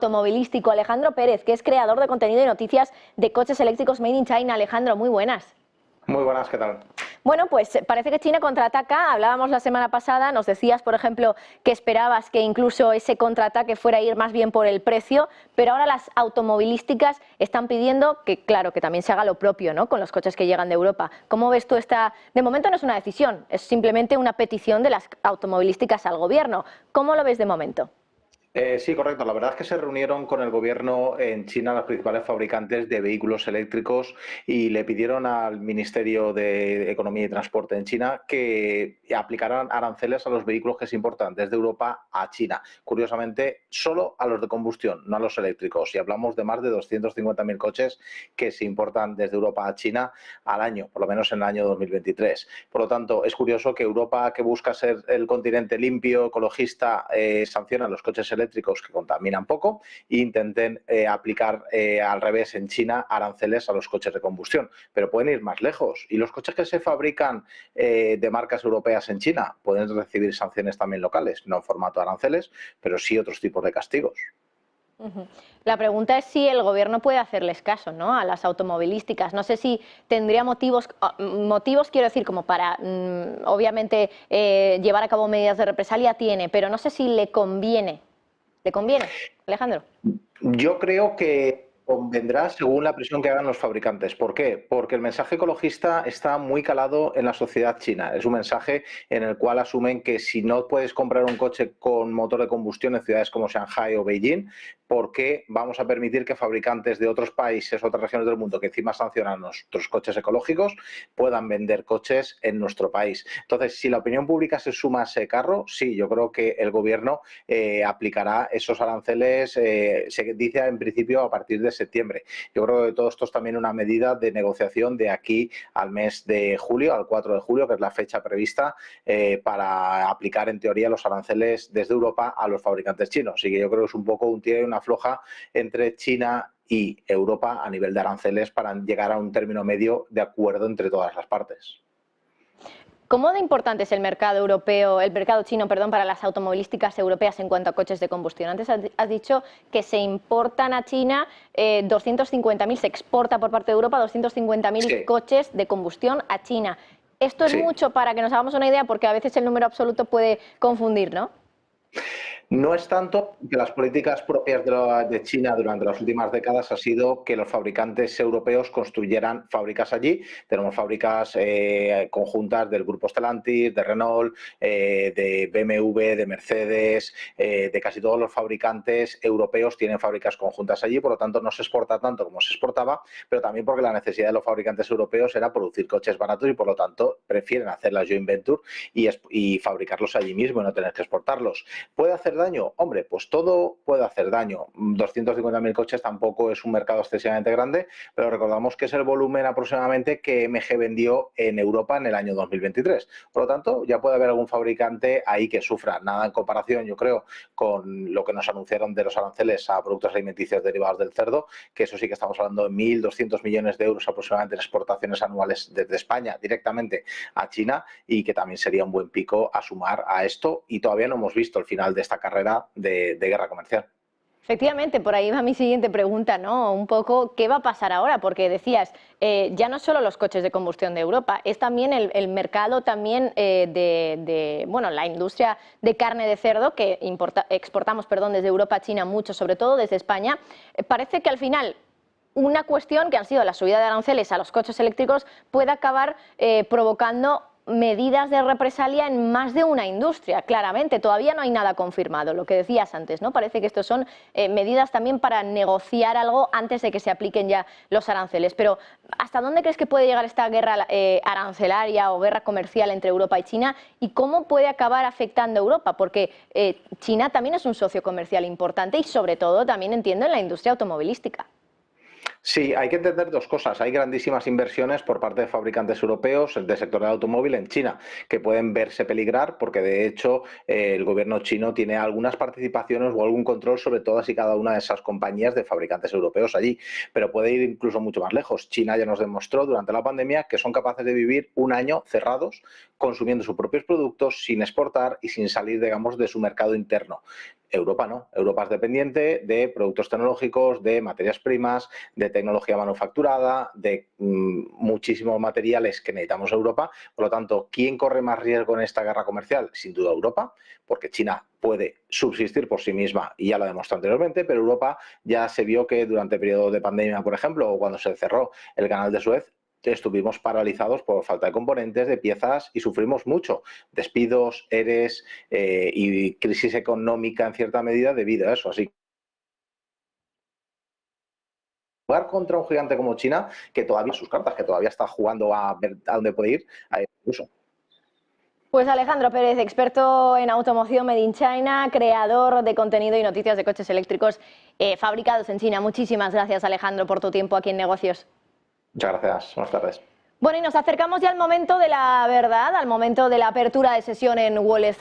Automovilístico, Alejandro Pérez, que es creador de contenido y noticias de coches eléctricos Made in China. Alejandro, muy buenas. Muy buenas, ¿qué tal? Bueno, pues parece que China contraataca. Hablábamos la semana pasada, nos decías, por ejemplo, que esperabas que incluso ese contraataque fuera a ir más bien por el precio, pero ahora las automovilísticas están pidiendo que, claro, que también se haga lo propio, ¿no?, con los coches que llegan de Europa. ¿Cómo ves tú esta? De momento no es una decisión, es simplemente una petición de las automovilísticas al gobierno. ¿Cómo lo ves de momento? Sí, correcto. La verdad es que se reunieron con el gobierno en China, los principales fabricantes de vehículos eléctricos, y le pidieron al Ministerio de Economía y Transporte en China que aplicaran aranceles a los vehículos que se importan desde Europa a China. Curiosamente, solo a los de combustión, no a los eléctricos. Y hablamos de más de 250.000 coches que se importan desde Europa a China al año, por lo menos en el año 2023. Por lo tanto, es curioso que Europa, que busca ser el continente limpio, ecologista, sanciona los coches eléctricos que contaminan poco e intenten aplicar al revés en China aranceles a los coches de combustión. Pero pueden ir más lejos, y los coches que se fabrican de marcas europeas en China pueden recibir sanciones también locales, no en formato de aranceles, pero sí otros tipos de castigos. La pregunta es si el gobierno puede hacerles caso, ¿no?, a las automovilísticas. No sé si tendría motivos, quiero decir, como para, obviamente, llevar a cabo medidas de represalia tiene, pero no sé si le conviene. ¿Le conviene, Alejandro? Yo creo que convendrá según la presión que hagan los fabricantes. ¿Por qué? Porque el mensaje ecologista está muy calado en la sociedad china. Es un mensaje en el cual asumen que si no puedes comprar un coche con motor de combustión en ciudades como Shanghai o Beijing, ¿por qué vamos a permitir que fabricantes de otros países, otras regiones del mundo, que encima sancionan nuestros coches ecológicos, puedan vender coches en nuestro país? Entonces, si la opinión pública se suma a ese carro, sí, yo creo que el gobierno aplicará esos aranceles, se dice en principio a partir de septiembre. Yo creo que todo esto es también una medida de negociación de aquí al mes de julio, al 4 de julio, que es la fecha prevista para aplicar en teoría los aranceles desde Europa a los fabricantes chinos. Así que yo creo que es un poco un tira y una afloja entre China y Europa a nivel de aranceles para llegar a un término medio de acuerdo entre todas las partes. ¿Cómo de importante es el mercado europeo, el mercado chino, perdón, para las automovilísticas europeas en cuanto a coches de combustión? Antes has dicho que se importan a China 250.000, se exporta por parte de Europa 250.000 Sí, coches de combustión a China. Esto es sí. mucho para que nos hagamos una idea, porque a veces el número absoluto puede confundir, ¿no? No es tanto que las políticas propias de China durante las últimas décadas ha sido que los fabricantes europeos construyeran fábricas allí. Tenemos fábricas conjuntas del grupo Stellantis, de Renault, de BMW, de Mercedes, de casi todos los fabricantes europeos tienen fábricas conjuntas allí. Por lo tanto, no se exporta tanto como se exportaba, pero también porque la necesidad de los fabricantes europeos era producir coches baratos y, por lo tanto, prefieren hacer la joint venture y fabricarlos allí mismo y no tener que exportarlos. ¿Puede hacer daño? Hombre, pues todo puede hacer daño. 250.000 coches tampoco es un mercado excesivamente grande, pero recordamos que es el volumen aproximadamente que MG vendió en Europa en el año 2023. Por lo tanto, ya puede haber algún fabricante ahí que sufra. Nada en comparación, yo creo, con lo que nos anunciaron de los aranceles a productos alimenticios derivados del cerdo, que eso sí que estamos hablando de 1.200 millones de euros aproximadamente en exportaciones anuales desde España directamente a China, y que también sería un buen pico a sumar a esto, y todavía no hemos visto el final de esta carrera de guerra comercial. Efectivamente, por ahí va mi siguiente pregunta, ¿no? Un poco, ¿qué va a pasar ahora? Porque decías, ya no solo los coches de combustión de Europa, es también el mercado también bueno, la industria de carne de cerdo que exportamos, perdón, desde Europa a China mucho, sobre todo desde España. Parece que al final una cuestión que han sido la subida de aranceles a los coches eléctricos puede acabar provocando medidas de represalia en más de una industria, claramente. Todavía no hay nada confirmado, lo que decías antes, ¿no? Parece que estos son medidas también para negociar algo antes de que se apliquen ya los aranceles. Pero, ¿hasta dónde crees que puede llegar esta guerra arancelaria o guerra comercial entre Europa y China? ¿Y cómo puede acabar afectando a Europa? Porque China también es un socio comercial importante y, sobre todo, también entiendo en la industria automovilística. Sí, hay que entender dos cosas. Hay grandísimas inversiones por parte de fabricantes europeos del sector del automóvil en China, que pueden verse peligrar porque, de hecho, el gobierno chino tiene algunas participaciones o algún control sobre todas y cada una de esas compañías de fabricantes europeos allí. Pero puede ir incluso mucho más lejos. China ya nos demostró durante la pandemia que son capaces de vivir un año cerrados consumiendo sus propios productos, sin exportar y sin salir, digamos, de su mercado interno. Europa no. Europa es dependiente de productos tecnológicos, de materias primas, de tecnología manufacturada, de muchísimos materiales que necesitamos Europa. Por lo tanto, ¿quién corre más riesgo en esta guerra comercial? Sin duda Europa, porque China puede subsistir por sí misma y ya lo demostró anteriormente, pero Europa ya se vio que durante el periodo de pandemia, por ejemplo, o cuando se cerró el canal de Suez, estuvimos paralizados por falta de componentes, de piezas y sufrimos mucho. Despidos, ERES y crisis económica en cierta medida debido a eso. Así que jugar contra un gigante como China, que todavía sus cartas, que todavía está jugando a ver a dónde puede ir, incluso. Pues Alejandro Pérez, experto en automoción Made in China, creador de contenido y noticias de coches eléctricos fabricados en China. Muchísimas gracias, Alejandro, por tu tiempo aquí en Negocios. Muchas gracias. Buenas tardes. Bueno, y nos acercamos ya al momento de la verdad, al momento de la apertura de sesión en Wall Street.